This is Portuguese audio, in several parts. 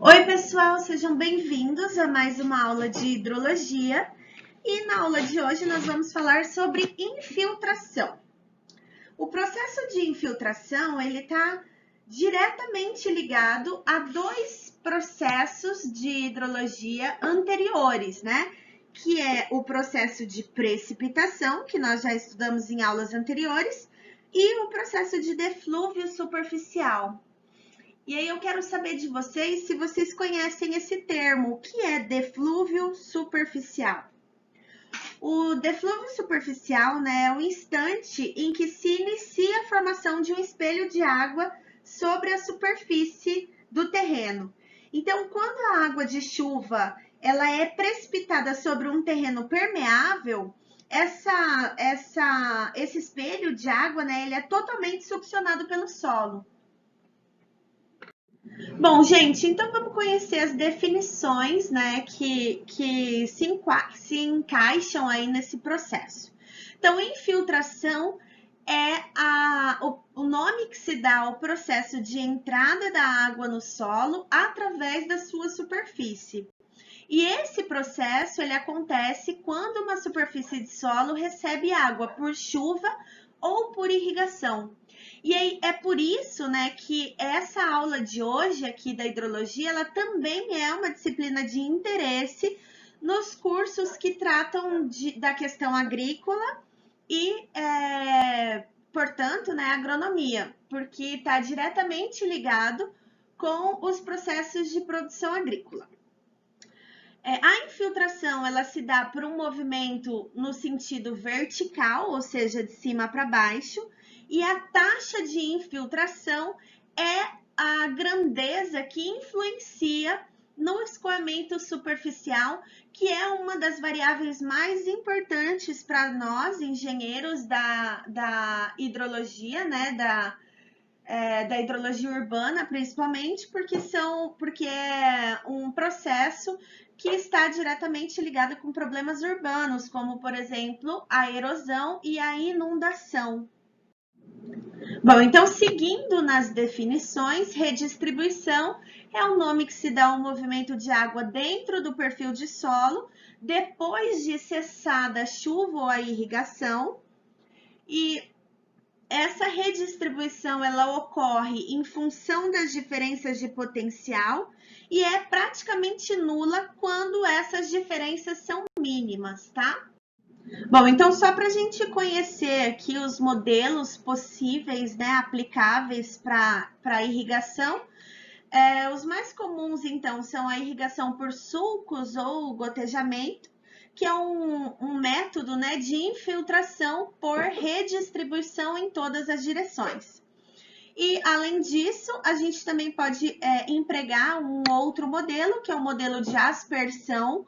Oi, pessoal, sejam bem-vindos a mais uma aula de hidrologia. E na aula de hoje nós vamos falar sobre infiltração. O processo de infiltração, ele está diretamente ligado a dois processos de hidrologia anteriores, né? Que é o processo de precipitação, que nós já estudamos em aulas anteriores, e o processo de deflúvio superficial. E aí eu quero saber de vocês se vocês conhecem esse termo, o que é deflúvio superficial. O deflúvio superficial, né, é o instante em que se inicia a formação de um espelho de água sobre a superfície do terreno. Então, quando a água de chuva ela é precipitada sobre um terreno permeável, esse espelho de água, né, ele é totalmente succionado pelo solo. Bom, gente, então vamos conhecer as definições, né, que se encaixam aí nesse processo. Então, infiltração é o nome que se dá ao processo de entrada da água no solo através da sua superfície. E esse processo, ele acontece quando uma superfície de solo recebe água por chuva ou por irrigação. E aí é por isso, né, que essa aula de hoje aqui da hidrologia, ela também é uma disciplina de interesse nos cursos que tratam da questão agrícola e, portanto, né, agronomia, porque está diretamente ligado com os processos de produção agrícola. A infiltração, ela se dá por um movimento no sentido vertical, ou seja, de cima para baixo, e a taxa de infiltração é a grandeza que influencia no escoamento superficial, que é uma das variáveis mais importantes para nós, engenheiros da hidrologia, né, da hidrologia urbana, principalmente, porque é um processo que está diretamente ligado com problemas urbanos, como, por exemplo, a erosão e a inundação. Bom, então, seguindo nas definições, redistribuição é o nome que se dá ao movimento de água dentro do perfil de solo, depois de cessada a chuva ou a irrigação, e essa redistribuição ela ocorre em função das diferenças de potencial e é praticamente nula quando essas diferenças são mínimas, tá? Bom, então só para a gente conhecer aqui os modelos possíveis, né, aplicáveis para irrigação, os mais comuns então são a irrigação por sulcos ou gotejamento, que é um método, né, de infiltração por redistribuição em todas as direções. E, além disso, a gente também pode empregar um outro modelo, que é o modelo de aspersão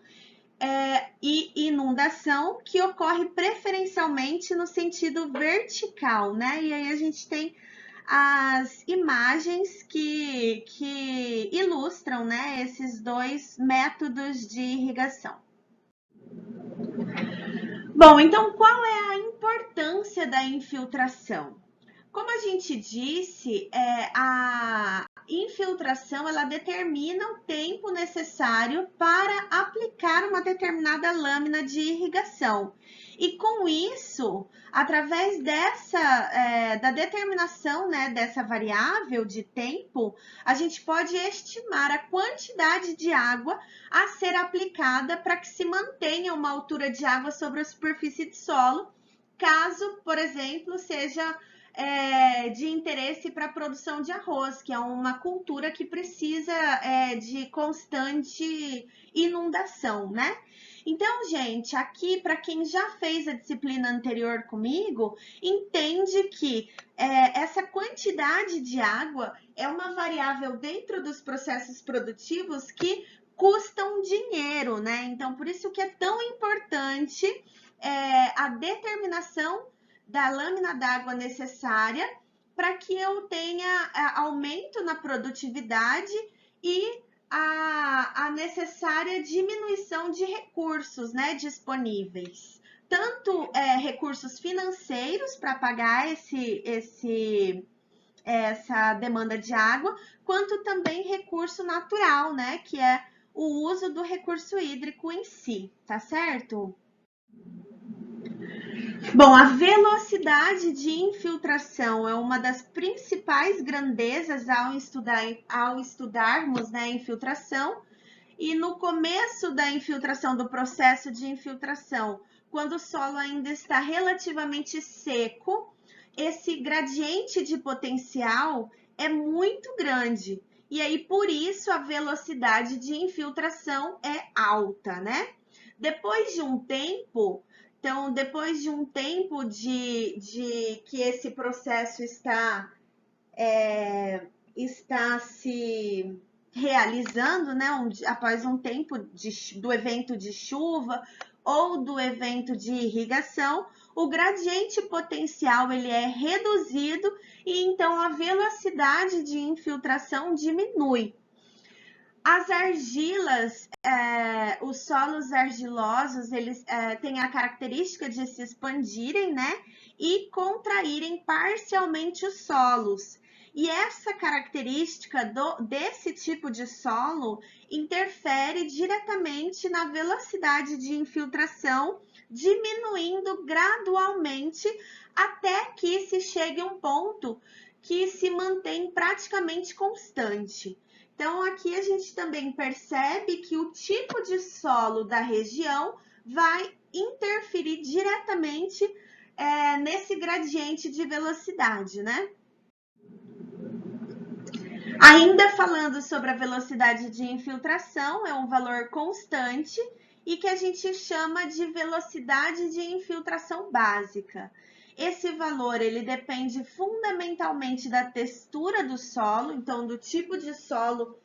e inundação, que ocorre preferencialmente no sentido vertical, né? E aí a gente tem as imagens que ilustram, né, esses dois métodos de irrigação. Bom, então qual é a importância da infiltração? Como a gente disse, a infiltração ela determina o tempo necessário para aplicar uma determinada lâmina de irrigação. E com isso, através da determinação, né, dessa variável de tempo, a gente pode estimar a quantidade de água a ser aplicada para que se mantenha uma altura de água sobre a superfície de solo, caso, por exemplo, seja de interesse para a produção de arroz, que é uma cultura que precisa de constante inundação, né? Então, gente, aqui, para quem já fez a disciplina anterior comigo, entende que essa quantidade de água é uma variável dentro dos processos produtivos que custam dinheiro, né? Então, por isso que é tão importante a determinação da lâmina d'água necessária para que eu tenha aumento na produtividade e a necessária diminuição de recursos, né, disponíveis. Tanto recursos financeiros para pagar essa demanda de água, quanto também recurso natural, né, que é o uso do recurso hídrico em si, tá certo? Bom, a velocidade de infiltração é uma das principais grandezas ao estudarmos, né, a infiltração. E no começo da infiltração, do processo de infiltração, quando o solo ainda está relativamente seco, esse gradiente de potencial é muito grande. E aí, por isso, a velocidade de infiltração é alta, né? Depois de um tempo, então, depois de um tempo de que esse processo está se realizando, né, após um tempo do evento de chuva ou do evento de irrigação, o gradiente potencial ele é reduzido e então a velocidade de infiltração diminui. As argilas, os solos argilosos, eles têm a característica de se expandirem, né, e contraírem parcialmente os solos. E essa característica desse tipo de solo interfere diretamente na velocidade de infiltração, diminuindo gradualmente até que se chegue a um ponto que se mantém praticamente constante. Então, aqui a gente também percebe que o tipo de solo da região vai interferir diretamente nesse gradiente de velocidade, né? Ainda falando sobre a velocidade de infiltração, é um valor constante e que a gente chama de velocidade de infiltração básica. Esse valor ele depende fundamentalmente da textura do solo, então do tipo de solo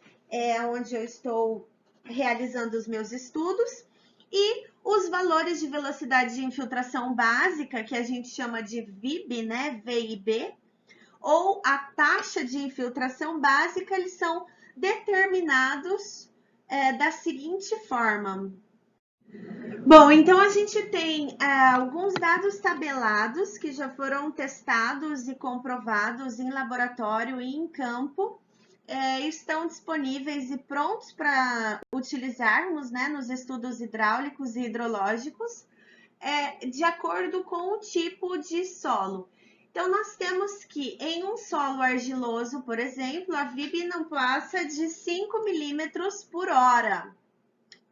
onde eu estou realizando os meus estudos, e os valores de velocidade de infiltração básica, que a gente chama de VIB, né, VIB, ou a taxa de infiltração básica, eles são determinados da seguinte forma. Bom, então a gente tem alguns dados tabelados que já foram testados e comprovados em laboratório e em campo, estão disponíveis e prontos para utilizarmos, né, nos estudos hidráulicos e hidrológicos, de acordo com o tipo de solo. Então, nós temos que em um solo argiloso, por exemplo, a VIB não passa de 5 milímetros por hora,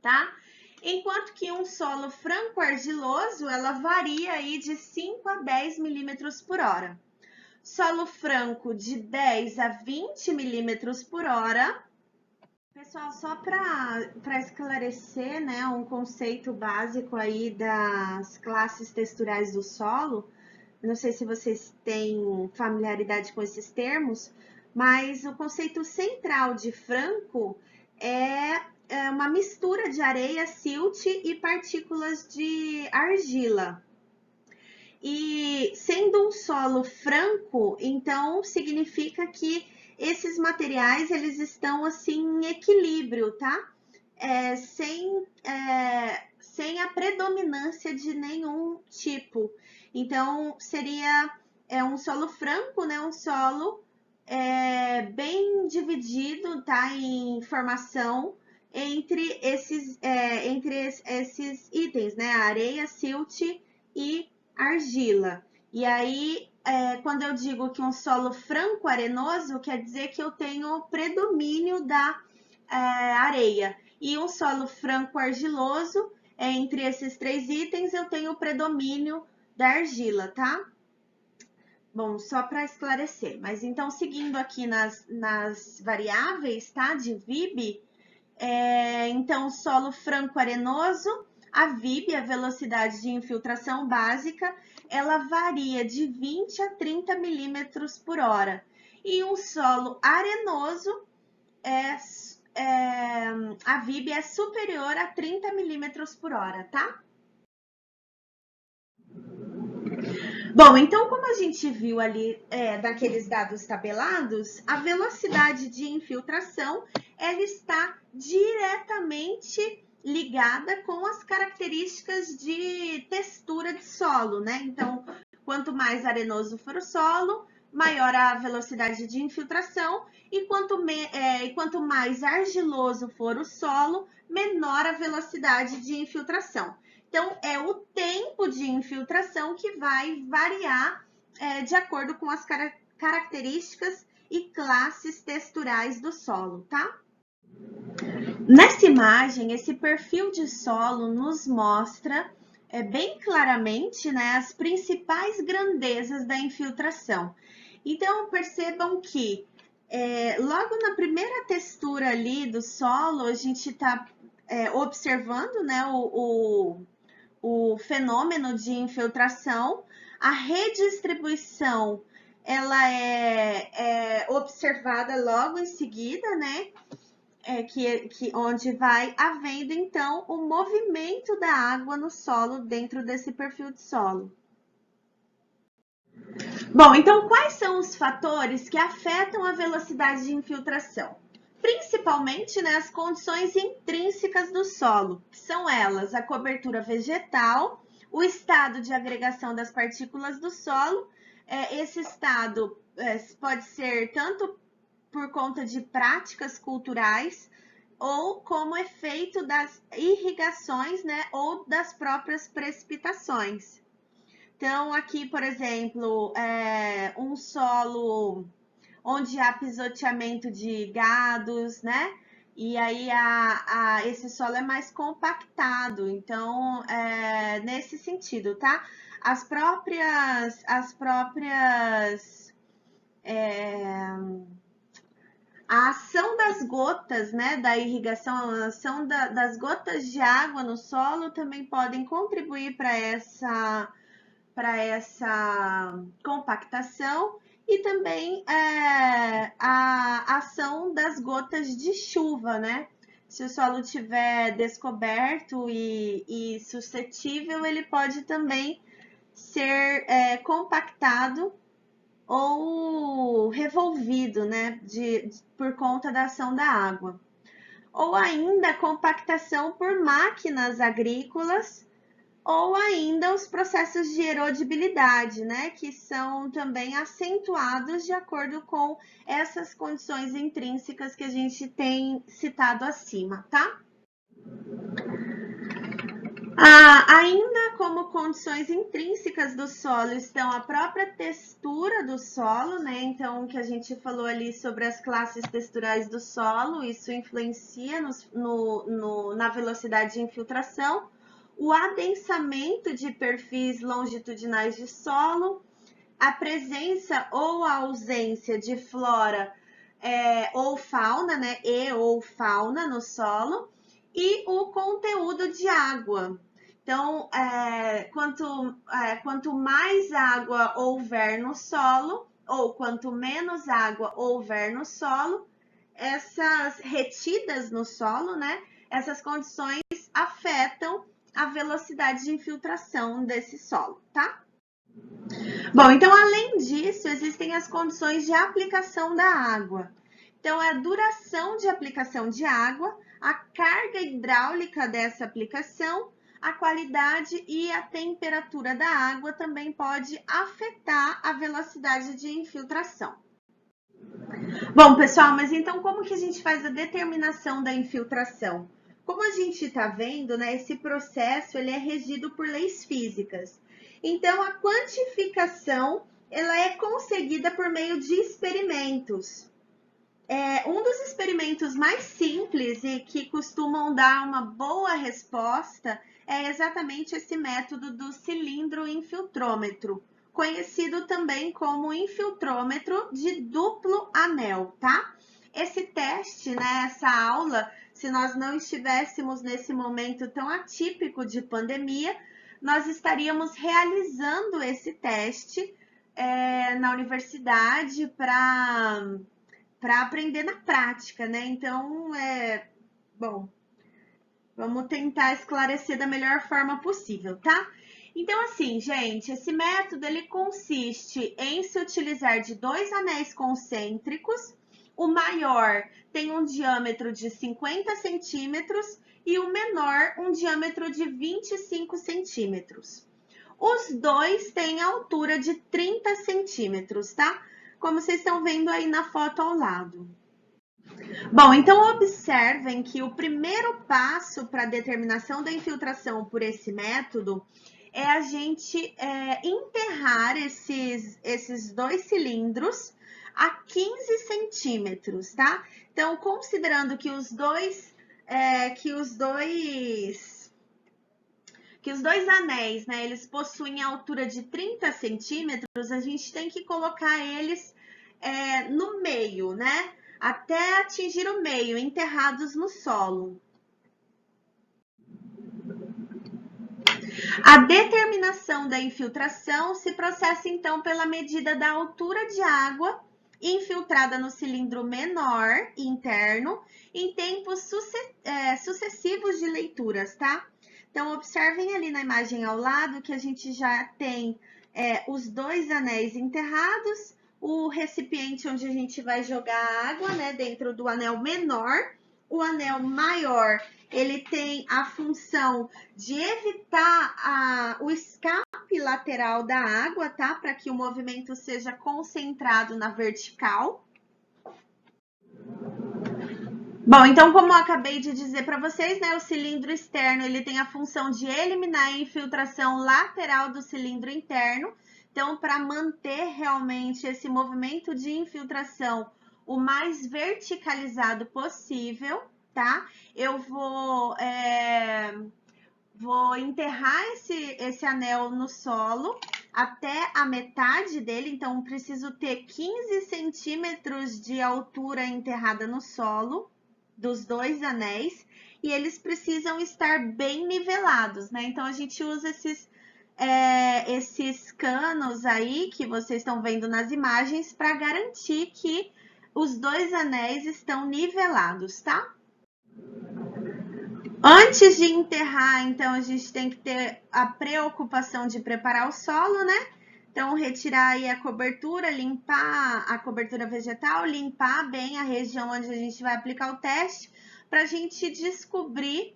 tá? Enquanto que um solo franco-argiloso, ela varia aí de 5 a 10 milímetros por hora. Solo franco de 10 a 20 milímetros por hora. Pessoal, só para esclarecer, né, um conceito básico aí das classes texturais do solo, não sei se vocês têm familiaridade com esses termos, mas o conceito central de franco é uma mistura de areia, silt e partículas de argila. E sendo um solo franco, então significa que esses materiais eles estão assim em equilíbrio, tá? Sem a predominância de nenhum tipo. Então, seria um solo franco, né? Um solo bem dividido, tá? Em formação entre esses itens, né? Areia, silt e argila. E aí, quando eu digo que um solo franco-arenoso, quer dizer que eu tenho predomínio da areia. E um solo franco-argiloso, entre esses três itens, eu tenho o predomínio da argila, tá? Bom, só para esclarecer. Mas então, seguindo aqui nas variáveis, tá? De VIB, então, solo franco-arenoso, a VIB, a velocidade de infiltração básica, ela varia de 20 a 30 milímetros por hora. E um solo arenoso, a VIB é superior a 30 milímetros por hora, tá? Bom, então, como a gente viu ali daqueles dados tabelados, a velocidade de infiltração ela está diretamente ligada com as características de textura de solo, né? Então, quanto mais arenoso for o solo, maior a velocidade de infiltração, e quanto mais argiloso for o solo, menor a velocidade de infiltração. Então, é o tempo de infiltração que vai variar de acordo com as características e classes texturais do solo, tá? Nessa imagem, esse perfil de solo nos mostra bem claramente, né, as principais grandezas da infiltração. Então, percebam que logo na primeira textura ali do solo, a gente está observando, né, o fenômeno de infiltração. A redistribuição, ela é observada logo em seguida, né? Onde vai havendo, então, o movimento da água no solo dentro desse perfil de solo. Bom, então, quais são os fatores que afetam a velocidade de infiltração? Principalmente, né, as condições intrínsecas do solo, que são elas a cobertura vegetal, o estado de agregação das partículas do solo. Esse estado pode ser tanto por conta de práticas culturais ou como efeito das irrigações, né, ou das próprias precipitações. Então, aqui, por exemplo, um solo onde há pisoteamento de gados, né? E aí esse solo é mais compactado, então nesse sentido, tá? A ação das gotas, né, da irrigação, a ação das gotas de água no solo também podem contribuir para essa compactação, e também a ação das gotas de chuva, né? Se o solo estiver descoberto e suscetível, ele pode também ser compactado ou revolvido, né? Por conta da ação da água. Ou ainda compactação por máquinas agrícolas, ou ainda os processos de erodibilidade, né, que são também acentuados de acordo com essas condições intrínsecas que a gente tem citado acima, tá? Ainda como condições intrínsecas do solo estão a própria textura do solo, né? Então, que a gente falou ali sobre as classes texturais do solo, isso influencia na velocidade de infiltração. O adensamento de perfis longitudinais de solo, a presença ou a ausência de flora ou fauna, né, ou fauna no solo, e o conteúdo de água. Então, quanto mais água houver no solo, ou quanto menos água houver no solo, essas retidas no solo, né, essas condições afetam a velocidade de infiltração desse solo, tá? Bom, então, além disso, existem as condições de aplicação da água. Então, a duração de aplicação de água, a carga hidráulica dessa aplicação, a qualidade e a temperatura da água também pode afetar a velocidade de infiltração. Bom, pessoal, mas então como que a gente faz a determinação da infiltração? Como a gente está vendo, né, esse processo ele é regido por leis físicas. Então, a quantificação ela é conseguida por meio de experimentos. Um dos experimentos mais simples e que costumam dar uma boa resposta é exatamente esse método do cilindro infiltrômetro, conhecido também como infiltrômetro de duplo anel, tá? Esse teste, né, essa aula, se nós não estivéssemos nesse momento tão atípico de pandemia, nós estaríamos realizando esse teste na universidade para aprender na prática, né? Então, bom, vamos tentar esclarecer da melhor forma possível, tá? Então, assim, gente, esse método ele consiste em se utilizar de 2 anéis concêntricos. O maior tem um diâmetro de 50 centímetros e o menor um diâmetro de 25 centímetros. Os dois têm altura de 30 centímetros, tá? como vocês estão vendo aí na foto ao lado. Bom, então observem que o primeiro passo para a determinação da infiltração por esse método é a gente enterrar esses dois cilindros a 15 centímetros, tá? Então, considerando que os dois anéis, né, eles possuem a altura de 30 centímetros, a gente tem que colocar eles no meio, né? Até atingir o meio, enterrados no solo. A determinação da infiltração se processa, então, pela medida da altura de água infiltrada no cilindro menor interno em tempos sucessivos de leituras, tá? Então, observem ali na imagem ao lado que a gente já tem os dois anéis enterrados, o recipiente onde a gente vai jogar a água, né, dentro do anel menor. O anel maior, ele tem a função de evitar o escape lateral da água, tá? Para que o movimento seja concentrado na vertical. Bom, então, como eu acabei de dizer para vocês, né, o cilindro externo, ele tem a função de eliminar a infiltração lateral do cilindro interno. Então, para manter realmente esse movimento de infiltração o mais verticalizado possível, tá? Eu vou enterrar esse anel no solo até a metade dele, então preciso ter 15 centímetros de altura enterrada no solo dos dois anéis, e eles precisam estar bem nivelados, né? Então a gente usa esses canos aí que vocês estão vendo nas imagens para garantir que os dois anéis estão nivelados, tá? Antes de enterrar, então, a gente tem que ter a preocupação de preparar o solo, né? Então, retirar aí a cobertura, limpar a cobertura vegetal, limpar bem a região onde a gente vai aplicar o teste, para a gente descobrir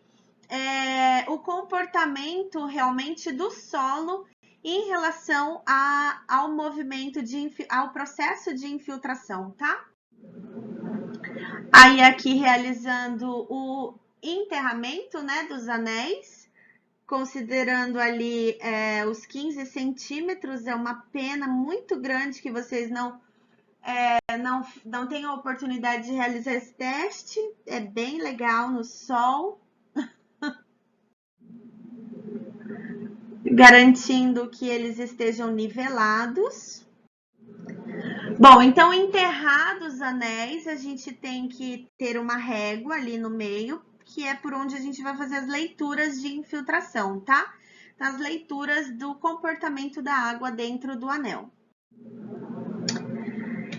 o comportamento realmente do solo em relação ao movimento, ao processo de infiltração, tá? Aí, aqui, realizando o enterramento, né, dos anéis, considerando ali os 15 centímetros, é uma pena muito grande que vocês não tenham a oportunidade de realizar esse teste. É bem legal no sol. Garantindo que eles estejam nivelados. Bom, então, enterrados os anéis, a gente tem que ter uma régua ali no meio, que é por onde a gente vai fazer as leituras de infiltração, tá? As leituras do comportamento da água dentro do anel.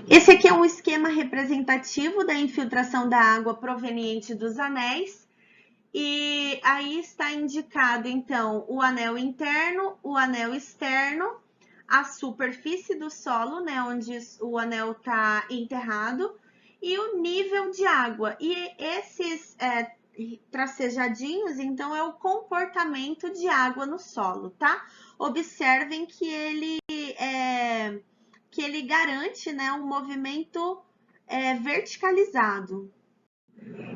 Esse aqui é um esquema representativo da infiltração da água proveniente dos anéis. E aí está indicado, então, o anel interno, o anel externo, a superfície do solo, né, onde o anel está enterrado, e o nível de água. E esses tracejadinhos, então, é o comportamento de água no solo, tá? Observem que ele garante, né, um movimento verticalizado.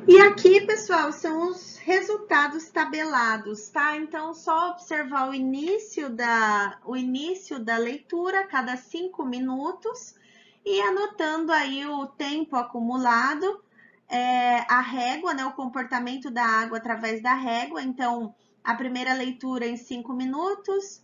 E aqui, pessoal, são os resultados tabelados, tá? Então, só observar o início da leitura, cada 5 minutos, e anotando aí o tempo acumulado, a régua, né? O comportamento da água através da régua. Então, a primeira leitura em 5 minutos,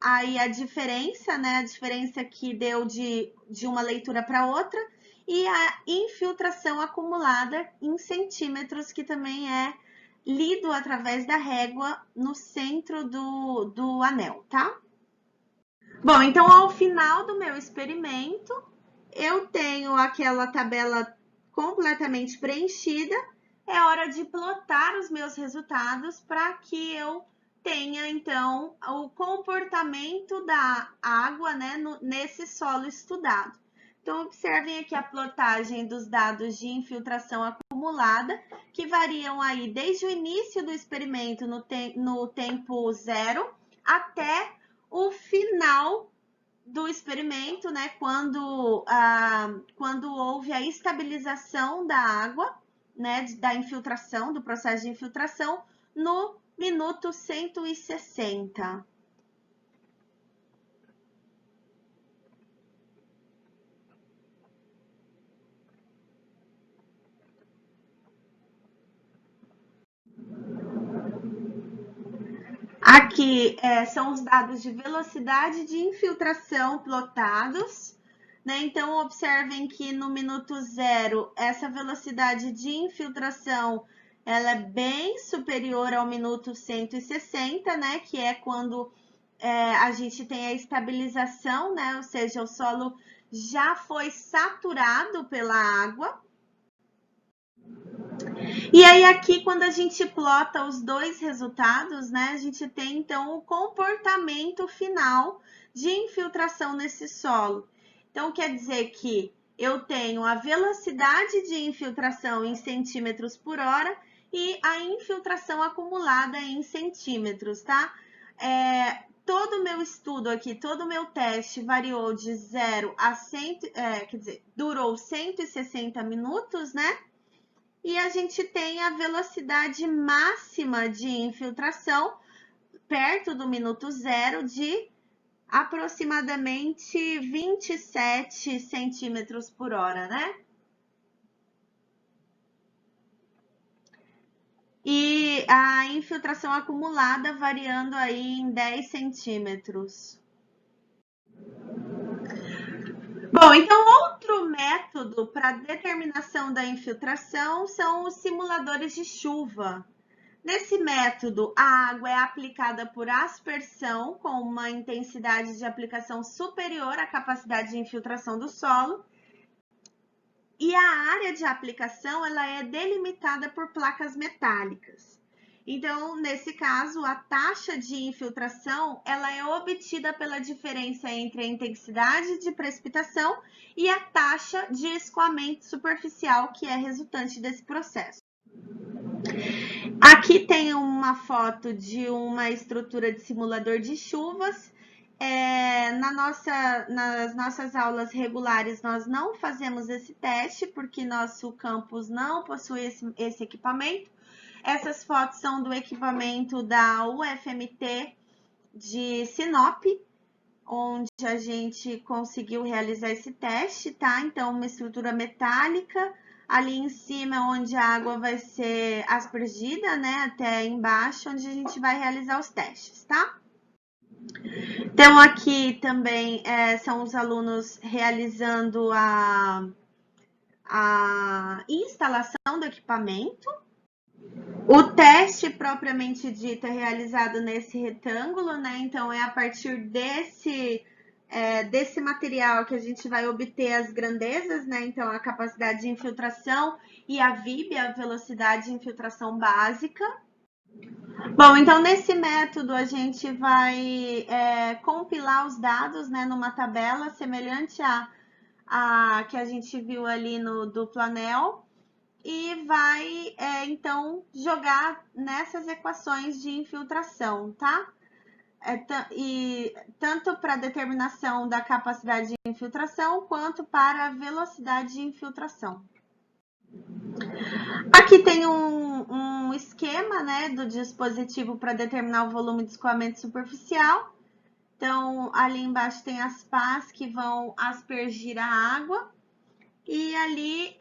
aí a diferença, né? A diferença que deu de uma leitura para outra, e a infiltração acumulada em centímetros, que também é lido através da régua no centro do anel, tá? Bom, então, ao final do meu experimento, eu tenho aquela tabela completamente preenchida. É hora de plotar os meus resultados para que eu tenha, então, o comportamento da água, né, nesse solo estudado. Então, observem aqui a plotagem dos dados de infiltração acumulada, que variam aí desde o início do experimento no tempo 0 até o final do experimento, né, quando houve a estabilização da água, né, da infiltração, do processo de infiltração, no minuto 160. Aqui são os dados de velocidade de infiltração plotados, né? Então, observem que no minuto 0, essa velocidade de infiltração ela é bem superior ao minuto 160, né? Que é quando a gente tem a estabilização, né? Ou seja, o solo já foi saturado pela água. E aí aqui, quando a gente plota os dois resultados, né, a gente tem então o comportamento final de infiltração nesse solo. Então, quer dizer que eu tenho a velocidade de infiltração em centímetros por hora e a infiltração acumulada em centímetros, tá? Todo o meu estudo aqui, todo o meu teste variou de 0 a 100, quer dizer, durou 160 minutos, né? E a gente tem a velocidade máxima de infiltração perto do minuto 0 de aproximadamente 27 centímetros por hora, né? E a infiltração acumulada variando aí em 10 centímetros. Bom, então outro método para determinação da infiltração são os simuladores de chuva. Nesse método, a água é aplicada por aspersão com uma intensidade de aplicação superior à capacidade de infiltração do solo. E a área de aplicação ela é delimitada por placas metálicas. Então, nesse caso, a taxa de infiltração ela é obtida pela diferença entre a intensidade de precipitação e a taxa de escoamento superficial que é resultante desse processo. Aqui tem uma foto de uma estrutura de simulador de chuvas. Nas nossas aulas regulares, nós não fazemos esse teste, porque nosso campus não possui esse equipamento. Essas fotos são do equipamento da UFMT de Sinop, onde a gente conseguiu realizar esse teste, tá? Então, uma estrutura metálica, ali em cima onde a água vai ser aspergida, né? Até embaixo, onde a gente vai realizar os testes, tá? Então, aqui também são os alunos realizando a instalação do equipamento. O teste propriamente dito é realizado nesse retângulo, né? Então, é a partir desse material que a gente vai obter as grandezas, né? Então, a capacidade de infiltração e a VIB, a velocidade de infiltração básica. Bom, então nesse método a gente vai compilar os dados, né, numa tabela semelhante a que a gente viu ali no Duplanel e vai então jogar nessas equações de infiltração, tá? E tanto para a determinação da capacidade de infiltração quanto para a velocidade de infiltração. Aqui tem um esquema, né, do dispositivo para determinar o volume de escoamento superficial. Então, ali embaixo tem as pás que vão aspergir a água. E ali,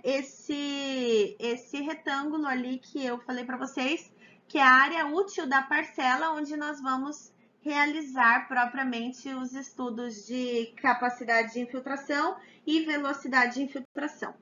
esse retângulo ali que eu falei para vocês, que é a área útil da parcela, onde nós vamos realizar propriamente os estudos de capacidade de infiltração e velocidade de infiltração.